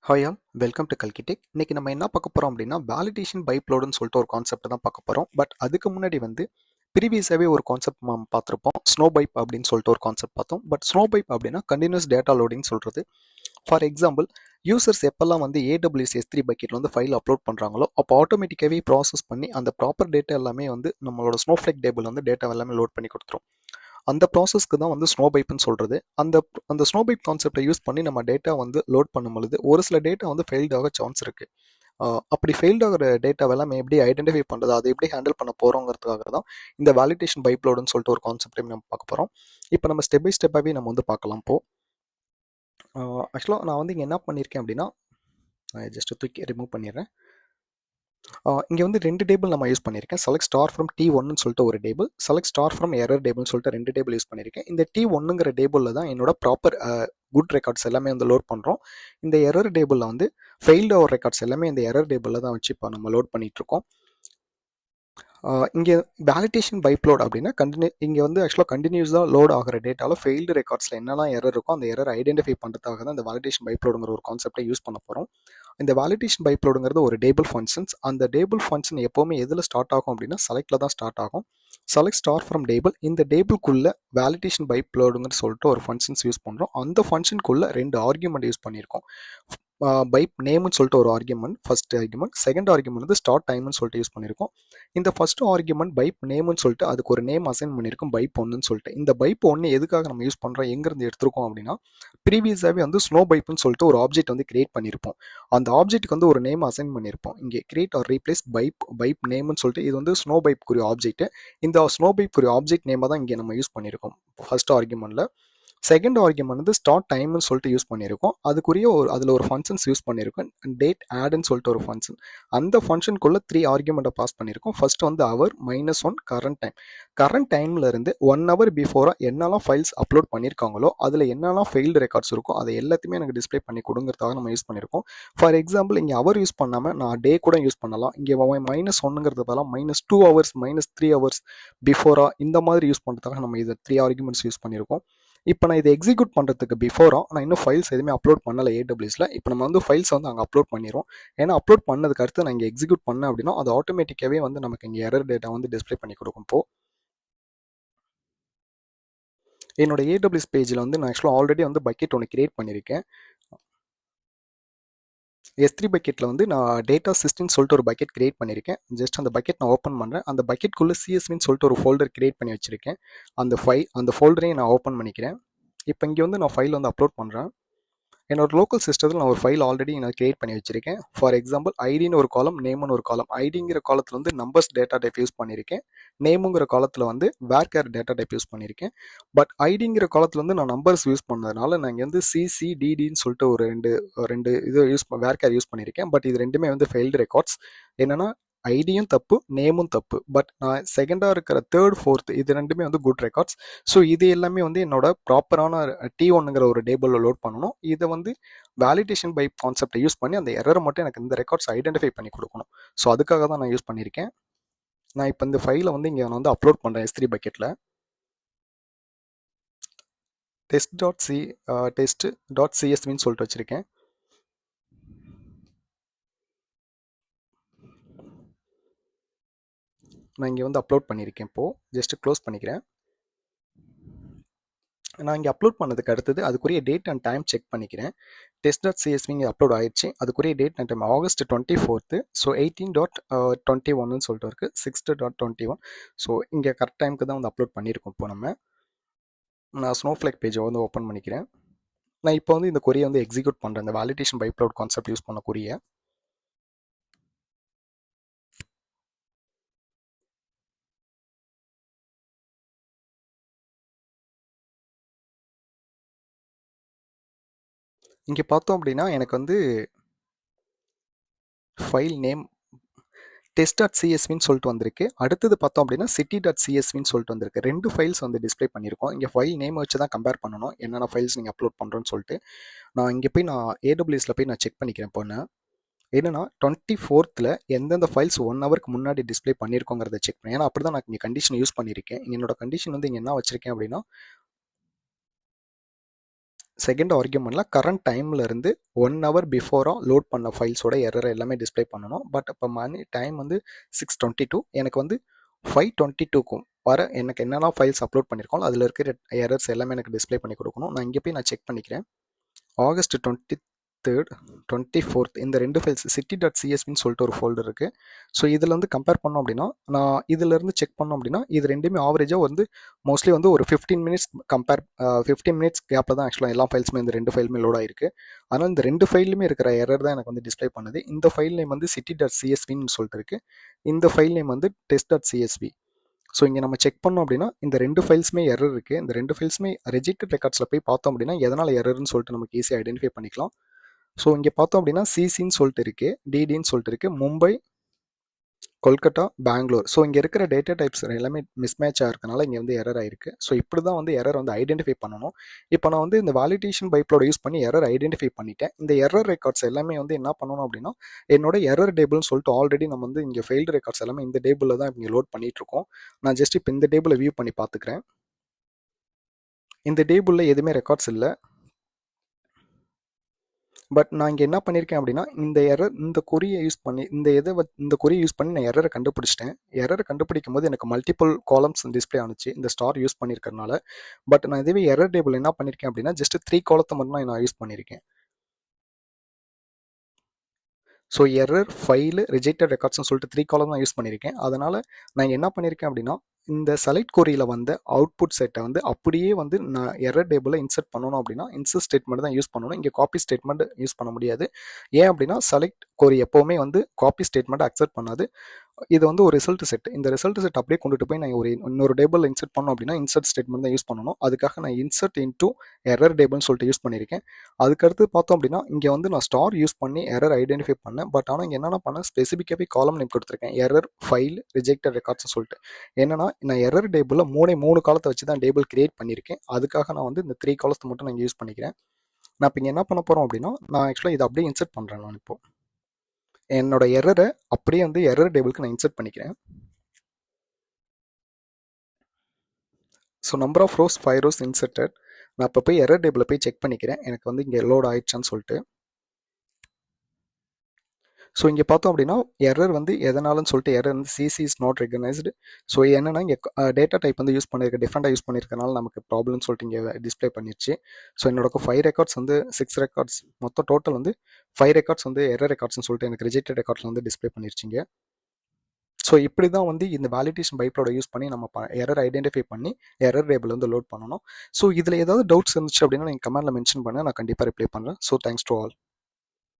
Hi all, welcome to கல்கிடெக். இன்னைக்கு நம்ம என்ன பார்க்க போறோம் அப்படின்னா வேலிடேஷன் பைப்லோடுன்னு சொல்லிட்டு ஒரு கான்செப்ட் தான் பார்க்க போறோம். பட் அதுக்கு முன்னாடி ப்ரீவியஸாகவே ஒரு கான்செப்ட் நம்ம பார்த்துருப்போம். ஸ்னோ பைப் அப்படின்னு சொல்லிட்டு ஒரு கான்செப்ட் பார்த்தோம். பட் ஸ்னோ பைப் அப்படின்னா கண்டினியூஸ் டேட்டா லோடிங் சொல்றது. ஃபார் எக்ஸாம்பிள், யூசர்ஸ் எப்பெல்லாம் AWS S3 பக்கெட்ல ஃபைல் அப்லோட் பண்ணுறாங்களோ அப்போ ஆட்டோமேட்டிக்காகவே ப்ராசஸ் பண்ணி அந்த ப்ராப்பர் டேட்டா எல்லாமே நம்மளோட ஸ்னோஃப்ளேக் டேபிள் டேட்டா எல்லாமே லோட் பண்ணி கொடுத்துரும். அந்த ப்ராசஸ்க்கு தான் ஸ்னோ பைப்னு சொல்கிறது. அந்த அந்த ஸ்னோ பைப் கான்செப்டை யூஸ் பண்ணி நம்ம டேட்டா லோட் பண்ணும் பொழுது ஒரு சில டேட்டா ஃபெயில்ட் ஆக சான்ஸ் இருக்குது. அப்படி ஃபெயில்ட் ஆகிற டேட்டாவெல்லாம் எப்படி ஐடென்டிஃபை பண்ணுறது, அதை எப்படி ஹேண்டில் பண்ண போகிறோங்கிறதுக்காக தான் இந்த வேலிடேஷன் பைப் லோடுன்னு சொல்லிட்டு ஒரு கான்செப்டையும் நம்ம பார்க்க போகிறோம். இப்போ நம்ம ஸ்டெப் பை ஸ்டெப்பாகவே நம்ம பார்க்கலாம். இப்போது ஆக்சுவலாக நான் இங்கே என்ன பண்ணியிருக்கேன் அப்படின்னா, ஜஸ்ட் தூக்கி ரிமூவ் பண்ணிடுறேன். இங்கே ரெண்டு டேபிள் நம்ம யூஸ் பண்ணியிருக்கேன். செலக்ட் ஸ்டார் ஃப்ரம் T1ன்னு சொல்லிட்டு ஒரு table, select star from error டேபிள்னு சொல்லிட்டு ரெண்டு டேபிள் யூஸ் பண்ணியிருக்கேன். இந்த T1ங்கிற டேபிளில் தான் என்னோட ப்ராப்பர் குட் ரெக்கார்ட்ஸ் எல்லாமே லோட் பண்ணுறோம். இந்த எரர் டேபிளில் ஃபெயில்டு ஆகிற ரெக்கார்ட்ஸ் எல்லாமே இந்த எரர் டேபிளில் தான் வச்சு இப்போ நம்ம லோட் பண்ணிகிட்ருக்கோம். இங்கே வேலிடேஷன் பைப் லோட் அப்படின்னா இங்கே ஆக்சுவலாக கண்டினியூஸாக லோட் ஆகிற டேட்டாவில் ஃபெயில்டு ரெக்கார்ட்ஸில் என்னெல்லாம் எரர் இருக்கோ அந்த எரர் ஐடென்டிஃபை பண்ணுறதுக்காக தான் இந்த வேலிடேஷன் பைப் லோடுங்கிற ஒரு கான்செப்டை யூஸ் பண்ண போகிறோம். இந்த வேலிடேஷன் பைப் லோடுங்கிறது ஒரு டேபிள் ஃபங்க்ஷன்ஸ். அந்த டேபிள் ஃபங்க்ஷன் எப்போவுமே எதில் ஸ்டார்ட் ஆகும் அப்படின்னா செலக்டில் தான் ஸ்டார்ட் ஆகும். செலக்ட் ஸ்டார் ஃப்ரம் டேபிள், இந்த டேபிள்குள்ளே வேலிடேஷன் பைப் லோடுங்கிற சொல்லிட்டு ஒரு ஃபங்க்ஷன்ஸ் யூஸ் பண்ணுறோம். அந்த ஃபங்க்ஷனுக்குள்ளே ரெண்டு ஆர்குமெண்ட் யூஸ் பண்ணியிருக்கோம். பைப் நேம்னு சொல்லிட்டு ஒரு argument, first argument. Second argument start டைம்னு சொல்லிட்டு யூஸ் பண்ணியிருக்கோம். இந்த ஃபர்ஸ்ட் ஆர்குமெண்ட் பைப் நேம்னு சொல்லிட்டு அதுக்கு ஒரு நேம் அசைன் பண்ணியிருக்கோம், பைப் ஒன்றுன்னு சொல்லிட்டு. இந்த பைப் ஒன்று எதுக்காக நம்ம யூஸ் பண்ணுறோம், எங்கேருந்து எடுத்திருக்கோம் அப்படின்னா, ப்ரீவியஸாகவே ஸ்னோ பைப்னு சொல்லிட்டு ஒரு ஆப்ஜெக்ட் கிரியேட் பண்ணியிருப்போம். அந்த ஆப்ஜெக்ட்டுக்கு ஒரு நேம் அசைன் பண்ணியிருப்போம். இங்கே கிரியேட் ஆர் ரீப்ளேஸ் பைப் நேம்னு சொல்லிட்டு இது ஸ்னோ பைப்க்குரிய ஆப்ஜெக்ட். இந்த ஸ்னோ பைப்க்குரிய ஆப்ஜெக்ட் நேமை தான் இங்கே நம்ம யூஸ் பண்ணியிருக்கோம் ஃபர்ஸ்ட் ஆர்குமெண்ட்டில். செகண்ட் ஆர்குமெண்ட் ஸ்டார்ட் டைம்னு சொல்லிட்டு யூஸ் பண்ணியிருக்கோம். அதுக்குரிய அதில் ஒரு ஃபங்க்ஷன்ஸ் யூஸ் பண்ணியிருக்கோம், டேட் ஆடுன்னு சொல்லிட்டு ஒரு ஃபங்க்ஷன். அந்த ஃபங்க்ஷனுக்குள்ளே 3 ஆர்குமெண்ட்டை பாஸ் பண்ணியிருக்கோம். ஃபர்ஸ்ட் அவர் -1 கரண்ட் டைம். கரண்ட் டைம்ல இருந்து 1 hour பிஃபோராக என்னெல்லாம் ஃபைல்ஸ் அப்லோட் பண்ணியிருக்காங்களோ அதில் என்னெல்லாம் ஃபெயில்டு ரெக்கார்ட்ஸ் இருக்கோ அதை எல்லாத்தையுமே எனக்கு டிஸ்பிளே பண்ணி கொடுங்கிறதுக்காக நம்ம யூஸ் பண்ணியிருக்கோம். ஃபார் எக்ஸாம்பிள், இங்கே அவர் யூஸ் பண்ணாமல் நான் டே கூட யூஸ் பண்ணலாம். இங்கே -1ங்கிறது பதிலாக -2 hours -3 hours பிஃபோராக இந்த மாதிரி யூஸ் பண்ணுறதுக்காக நம்ம இதை 3 ஆர்குமெண்ட்ஸ் யூஸ் பண்ணியிருக்கோம். இப்போ நான் இதை எக்ஸிக்யூட் பண்ணுறதுக்கு பிஃபோராக நான் இன்னும் ஃபைல்ஸ் எதுவுமே அப்லோட் பண்ணலை AWSல. இப்போ நம்ம ஃபைல்ஸ் அங்கே அப்லோட் பண்ணிடுவோம். ஏன்னா அப்லோட் பண்ணதுக்கு அடுத்து நான் இங்கே எக்ஸிக்யூட் பண்ணேன் அப்படின்னா அது ஆட்டோமேட்டிக்காகவே நமக்கு இங்கே எரர் டேட்டா டிஸ்பிளே பண்ணி கொடுக்கும். இப்போ என்னோட AWS பேஜில் நான் ஆக்சுவலாக ஆல்ரெடி பக்கெட் ஒன்று கிரியேட் பண்ணியிருக்கேன். S3 பக்கெட்டில் நான் டேட்டா சிஸ்டம்னு சொல்லிட்டு ஒரு பக்கெட் கிரியேட் பண்ணியிருக்கேன். ஜஸ்ட் அந்த பக்கெட் நான் ஓப்பன் பண்ணுறேன். அந்த பக்கெட்குள்ளே CSVன்னு சொல்லிட்டு ஒரு ஃபோல்டர் கிரியேட் பண்ணி வச்சிருக்கேன். அந்த ஃபோல்டரையும் நான் ஓப்பன் பண்ணிக்கிறேன். இப்போ இங்கே நான் ஃபைல் அப்லோட் பண்ணுறேன். என்னோட லோக்கல் சிஸ்டத்தில் நான் ஒரு ஃபைல் ஆல்ரெடி நான் கிரியேட் பண்ணி வச்சிருக்கேன். ஃபார் எக்ஸாம்பிள், ஐடின்னு ஒரு காலம், நேம்னு ஒரு காலம். ஐடிங்கிற காலத்தில் நம்பர்ஸ் டேட்டா டைப் யூஸ் பண்ணியிருக்கேன். நேமுங்கிற காலத்தில் வேர்கேர் டேட்டா டைப் யூஸ் பண்ணியிருக்கேன். பட் ஐடிங்கிற காலத்தில் நான் நம்பர்ஸ் யூஸ் பண்ணதுனால நான் இங்கே CCDDன்னு சொல்லிட்டு ஒரு ரெண்டு இது வேர்கேர் யூஸ் பண்ணியிருக்கேன். பட் இது ரெண்டுமே ஃபெயில்டு ரெக்கார்ட்ஸ். என்னன்னா ஐடியும் தப்பு, நேமும் தப்பு. பட் நான் செகண்டாக இருக்கிற தேர்ட் ஃபோர்த் இது ரெண்டுமே குட் ரெக்கார்ட்ஸ். ஸோ இது எல்லாமே என்னோட ப்ராப்பரான T1ங்கிற ஒரு டேபிளில் லோட் பண்ணணும். இதை வேலிடேஷன் பைப் கான்செப்டை யூஸ் பண்ணி அந்த எரரை மட்டும் எனக்கு இந்த ரெக்கார்ட்ஸ் ஐடென்டிஃபை பண்ணி கொடுக்கணும். ஸோ அதுக்காக தான் நான் யூஸ் பண்ணியிருக்கேன். நான் இப்போ இந்த ஃபைலை இங்கே நான் அப்லோட் பண்ணுறேன் S3 பக்கெட்டில். test.csvன்னு சொல்லிட்டு வச்சுருக்கேன். நான் இங்கே அப்லோட் பண்ணியிருக்கேன். இப்போது ஜஸ்ட் க்ளோஸ் பண்ணிக்கிறேன். நான் இங்கே அப்லோட் பண்ணதுக்கு அடுத்தது அதுக்குரிய டேட் அண்ட் டைம் செக் பண்ணிக்கிறேன். test.csv இங்கே அப்லோட் ஆயிடுச்சு. அதுக்குரிய date and time August 24th. So 18.21ன்னு சொல்லிட்டு இருக்குது, 6.21. ஸோ இங்கே கரெக்ட் டைமுக்கு தான் அப்லோட் பண்ணியிருக்கோம். இப்போ நான் ஸ்னோஃப்ளேக் பேஜை ஓப்பன் பண்ணிக்கிறேன். நான் இப்போ இந்த கொரியை எக்ஸிக்யூட் பண்ணுறேன். இந்த validation pipe load concept use பண்ண கொரியை. இங்கே பார்த்தோம் அப்படின்னா எனக்கு ஃபைல் நேம் test.csvன்னு சொல்லிட்டு வந்திருக்கு. அடுத்தது பார்த்தோம் அப்படின்னா city.csvன்னு சொல்லிட்டு வந்திருக்கு. ரெண்டு ஃபைல்ஸ் டிஸ்பிளே பண்ணியிருக்கோம். இங்கே ஃபைல் நேம் வச்சு தான் கம்பேர் பண்ணணும், என்னென்ன ஃபைல்ஸ் நீங்கள் அப்லோட் பண்ணுறோன்னு சொல்லிட்டு. நான் இங்கே போய் நான் AWSல போய் நான் செக் பண்ணிக்கிறேன். இப்போ என்னன்னா 24th எந்தெந்த ஃபைல்ஸ் 1 ஹவருக்கு முன்னாடி டிஸ்பிளே பண்ணியிருக்கோங்கிறத செக் பண்ணேன். ஏன்னா அப்படி தான் நான் இங்கே கண்டிஷன் யூஸ் பண்ணியிருக்கேன். என்னோட கண்டிஷன் இங்கே என்ன வச்சிருக்கேன் அப்படின்னா, செகண்ட் ஆர்குமெண்ட்டில் கரண்ட் டைமில் இருந்து 1 ஹவர் பிஃபோராக லோட் பண்ண ஃபைல்ஸோட எரர் எல்லாமே டிஸ்ப்ளே பண்ணணும். பட் இப்போ டைம் வந்து 6:22, எனக்கு வந்து 5:22க்கும் வர எனக்கு என்னெல்லாம் ஃபைல்ஸ் அப்லோட் பண்ணியிருக்கோம் அதில் இருக்கிற எரர்ஸ் எல்லாமே எனக்கு டிஸ்ப்ளே பண்ணி கொடுக்கணும். நான் இங்கே போய் நான் செக் பண்ணிக்கிறேன். ஆகஸ்ட் 23rd 24th இந்த 2 ஃபைல்ஸ் city.csvன்னு சொல்லிட்டு ஒரு ஃபோல்டர் இருக்குது. ஸோ இதில் வந்து கம்பேர் பண்ணோம் அப்படின்னா, நான் இதிலேருந்து செக் பண்ணோம் அப்படின்னா இது ரெண்டுமே ஆவரேஜாக வந்து மோஸ்ட்லி வந்து ஒரு 15 மினிட்ஸ் 15 மினிட்ஸ் கேப்பில் தான் ஆக்சுவலாக எல்லா ஃபைல்ஸுமே இந்த 2 ஃபைலுமே லோட் ஆயிருக்கு. அதனால் இந்த 2 ஃபைலுமே இருக்கிற எரர் தான் எனக்கு வந்து டிஸ்ப்ளே பண்ணுது. இந்த ஃபைல் நேம் வந்து city.csvன்னு சொல்லிட்டு இருக்குது. இந்த ஃபைல் நேம் வந்து test.csv. ஸோ இங்கே நம்ம செக் பண்ணோம் அப்படின்னா இந்த 2 ஃபைல்ஸுமே எரர் இருக்குது. இந்த 2 ஃபைல்ஸுமே ரிஜெக்டட் ரெக்கார்ட்ஸில் போய் பார்த்தோம் அப்படின்னா எதனால் எரர்னு சொல்லிட்டு நமக்கு ஈஸியாக ஐடென்டிஃபை பண்ணிக்கலாம். ஸோ இங்கே பார்த்தோம் அப்படின்னா சிசின்னு சொல்லிட்டு இருக்குது, டிடின்னு சொல்லிட்டு இருக்குது, மும்பை, கொல்கட்டா, பெங்களூர். ஸோ இங்கே இருக்கிற டேட்டா டைப்ஸ் எல்லாமே மிஸ்மேட்சாக இருக்கனால இங்கே வந்து எரர் ஆயிருக்கு. ஸோ இப்படி தான் வந்து எரர் வந்து ஐடென்டிஃபை பண்ணணும். இப்போ நான் வந்து இந்த வேலிடேஷன் பைப்லோட யூஸ் பண்ணி எரர் ஐடென்டிஃபை பண்ணிட்டேன். இந்த எரர் ரெக்கார்ட்ஸ் எல்லாமே வந்து என்ன பண்ணணும் அப்படின்னா, என்னோட எரர் டேபிள்னு சொல்லிட்டு ஆல்ரெடி நம்ம வந்து இங்கே ஃபெயில்டு ரெக்கார்ட்ஸ் எல்லாமே இந்த டேபிளில் தான் இங்கே லோட் பண்ணிட்டு இருக்கோம். நான் ஜஸ்ட் இப்போ இந்த டேபிளை வியூ பண்ணி பார்த்துக்கிறேன். இந்த டேபிளில் எதுவுமே ரெக்கார்ட்ஸ் இல்லை. பட் நான் இங்கே என்ன பண்ணியிருக்கேன் அப்படின்னா, இந்த கொரியை யூஸ் பண்ணி இந்த கொரியை யூஸ் பண்ணி நான் எரரை கண்டுபிடிச்சிட்டேன். எரரை கண்டுபிடிக்கும் போது எனக்கு மல்டிபிள் காலம்ஸ் டிஸ்ப்ளே ஆனிச்சு இந்த ஸ்டார் யூஸ் பண்ணியிருக்கறனால. பட் நான் இதுவே எரர் டேபிள் என்ன பண்ணியிருக்கேன் அப்படின்னா, ஜஸ்ட் 3 காலத்தை மட்டும் தான் நான் யூஸ் பண்ணியிருக்கேன். ஸோ எரர், ஃபைலு, ரிஜெக்டட் ரெக்கார்ட்ஸ்னு சொல்லிட்டு 3 காலம் தான் யூஸ் பண்ணியிருக்கேன். அதனால் நான் என்ன பண்ணியிருக்கேன் அப்படின்னா, இந்த செலக்ட் கொரியில் வந்த அவுட்புட் செட்டை வந்து அப்படியே வந்து நான் எரர் டேபிளில் இன்சர்ட் பண்ணணும் அப்படின்னா இன்சர்ட் ஸ்டேட்மெண்ட் தான் யூஸ் பண்ணணும். இங்கே காப்பி ஸ்டேட்மெண்ட் யூஸ் பண்ண முடியாது. ஏன் அப்படின்னா செலக்ட் கொரி எப்போவுமே வந்து காப்பி ஸ்டேட்மெண்ட் அக்செப்ட் பண்ணாது. இது வந்து ஒரு ரிசல்ட் செட். இந்த ரிசல்ட் செட் அப்படியே கொண்டுட்டு போய் நான் இன்னொரு டேபிள் இன்சர்ட் பண்ணோம் அப்படின்னா இன்சர்ட் ஸ்டேட்மெண்ட் தான் யூஸ் பண்ணணும். அதுக்காக நான் இன்சர்ட் இன்டூ எரர் டேபிள்னு சொல்லிட்டு யூஸ் பண்ணியிருக்கேன். அதுக்கடுத்து பார்த்தோம் அப்படின்னா இங்கே வந்து நான் ஸ்டார் யூஸ் பண்ணி எரர் ஐடென்டிஃபை பண்ணேன். பட் ஆனால் இங்கே என்னென்ன பண்ணேன், ஸ்பெசிஃபிக்காகவே காலம் நேம் கொடுத்துருக்கேன், எரர், ஃபைல், ரிஜெக்டட் ரெக்கார்ட்ஸ்னு சொல்லிட்டு. என்னன்னா நான் எரர் டேபிளில் 3 காலத்தை வச்சு தான் டேபிள் கிரியேட் பண்ணியிருக்கேன். அதுக்காக நான் வந்து இந்த 3 காலத்தை மட்டும் நான் யூஸ் பண்ணிக்கிறேன். நான் இப்போ இங்கே என்ன பண்ண போகிறோம் அப்படின்னா, நான் ஆக்சுவலாக இதை அப்படியே இன்சர்ட் பண்ணுறேன். நான் இப்போ என்னோட எரரை அப்படியே வந்து எரர் டேபிளுக்கு நான் இன்சர்ட் பண்ணிக்கிறேன். So number of rows 5 rows inserted. நான் இப்போ போய் எரர் டேபிளில் போய் செக் பண்ணிக்கிறேன் எனக்கு வந்து இங்கே லோட் ஆயிடுச்சான்னு சொல்லிட்டு. ஸோ இங்கே பார்த்தோம் அப்படின்னா எரர் வந்து எதனாலன்னு சொல்லிட்டு எரர் வந்து CC is not recognised. So என்னன்னா இங்கே டேட்டா டைப் வந்து யூஸ் பண்ணியிருக்க டிஃப்ரெண்டாக யூஸ் பண்ணியிருக்கனால நமக்கு ப்ராப்ளம்னு சொல்லிட்டு இங்கே டிஸ்ப்ளே பண்ணிடுச்சு. ஸோ என்னோட 5 ரெக்கார்ட்ஸ் வந்து 6 ரெக்கார்ட்ஸ் மொத்தம் டோட்டல் வந்து 5 ரெக்கார்ட்ஸ் வந்து எரர் ரெக்கார்ட்ஸ்னு சொல்லிட்டு எனக்கு ரிஜெக்டட் ரெக்கார்ட்ஸ் வந்து டிஸ்ப்ளே பண்ணிருச்சிங்க. ஸோ இப்படி தான் வந்து இந்த வேலிடேஷன் பைப்லோட யூஸ் பண்ணி நம்ம எரர் ஐடென்டிஃபை பண்ணி எரர் டேபிள் வந்து லோட் பண்ணணும். ஸோ இதில் ஏதாவது டவுட்ஸ் இருந்துச்சு அப்படின்னா நீங்கள் கமெண்ட்டில் மென்ஷன் பண்ண நான் கண்டிப்பாக ரிப்ளை பண்ணுறேன். So thanks to all.